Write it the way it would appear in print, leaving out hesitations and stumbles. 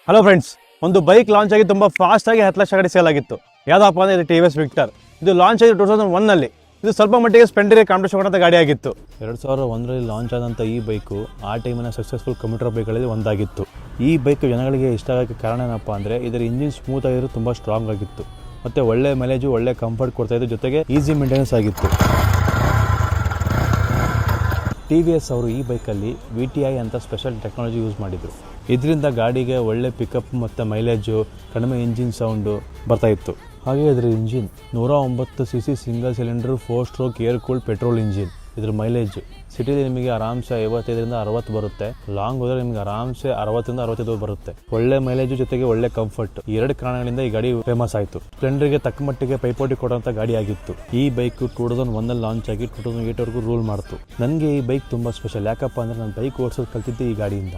Hello friends, ಒಂದು bike launch ಆಗಿ ತುಂಬ ಫಾಸ್ಟಾಗಿ 10 ಲಕ್ಷ ಗಾಡಿ ಸೇಲ್ ಆಗಿತ್ತು. ಯಾವುದಪ್ಪ ಅಂದರೆ ಇದು TVS ವಿಕ್ಟರ್. ಇದು ಲಾಂಚ್ ಆಗಿ 2001ನಲ್ಲಿ. ಇದು ಸ್ವಲ್ಪ ಮಟ್ಟಿಗೆ ಸ್ಪೆಂಡರಿಗೆ ಕಾಂಪಿಟೇಷನ್ ಕೊಟ್ಟಂಥ ಗಾಡಿ ಆಗಿತ್ತು. 2001ರಲ್ಲಿ ಲಾಂಚ್ ಆದಂಥ ಈ ಬೈಕು ಆ ಟೈಮಿನ ಸಕ್ಸಸ್ಫುಲ್ ಕಮ್ಯೂಟರ್ ಬೈಕ್ಗಳಲ್ಲಿ ಒಂದಾಗಿತ್ತು. ಈ ಬೈಕ್ ಜನಗಳಿಗೆ ಇಷ್ಟ ಆಗೋಕ್ಕೆ ಕಾರಣ ಏನಪ್ಪ ಅಂದರೆ ಇದರ ಇಂಜಿನ್ ಸ್ಮೂತ್ ಆಗಿರೋ ತುಂಬ ಸ್ಟ್ರಾಂಗ್ ಆಗಿತ್ತು, ಮತ್ತು ಒಳ್ಳೆ ಮೈಲೇಜು ಒಳ್ಳೆ ಕಂಫರ್ಟ್ ಕೊಡ್ತಾಯಿತ್ತು, ಜೊತೆಗೆ ಈಸಿ ಮೇಂಟೆನೆನ್ಸ್ ಆಗಿತ್ತು. TVS ಅವರು ಈ ಬೈಕಲ್ಲಿ VTI ಅಂತ ಸ್ಪೆಷಲ್ ಟೆಕ್ನಾಲಜಿ ಯೂಸ್ ಮಾಡಿದರು. ಇದರಿಂದ ಗಾಡಿಗೆ ಒಳ್ಳೆ ಪಿಕಪ್ ಮತ್ತು ಮೈಲೇಜು, ಕಡಿಮೆ ಇಂಜಿನ್ ಸೌಂಡು ಬರ್ತಾಯಿತ್ತು. ಹಾಗೆ ಇದರ engine 109cc single cylinder 4 stroke air cooled petrol engine. ಇದ್ರ ಮೈಲೇಜ್ ಸಿಟಿಲಿ ನಿಮಗೆ ಆರಾಮ್ಸೆ 55ರಿಂದ 60 ಬರುತ್ತೆ. ಲಾಂಗ್ ಹೋದರೆ ನಿಮಗೆ ಆರಾಮ್ಸೆ 60ರಿಂದ 65 ಬರುತ್ತೆ. ಒಳ್ಳೆ ಮೈಲೇಜು ಜೊತೆಗೆ ಒಳ್ಳೆ ಕಂಫರ್ಟ್, ಈ ಎರಡು ಕಾರಣಗಳಿಂದ ಈ ಗಾಡಿ ಫೇಮಸ್ ಆಯಿತು. ಸ್ಪ್ಲೆಂಡರ್ಗೆ ತಕ್ಕ ಮಟ್ಟಿಗೆ ಪೈಪೋಟಿ ಕೊಡುವಂಥ ಗಾಡಿ ಆಗಿತ್ತು. ಈ ಬೈಕ್ 2001ನಲ್ಲಿ ಲಾಂಚ್ ಆಗಿ 2008ವರೆಗೂ ರೂಲ್ ಮಾಡ್ತು. ನನಗೆ ಈ ಬೈಕ್ ತುಂಬ ಸ್ಪೆಷಲ್. ಯಾಕಪ್ಪ ಅಂದರೆ ನಾನು ಬೈಕ್ ಓಡಿಸೋದು ಕಲ್ತಿದ್ದೆ ಈ ಗಾಡಿಯಿಂದ.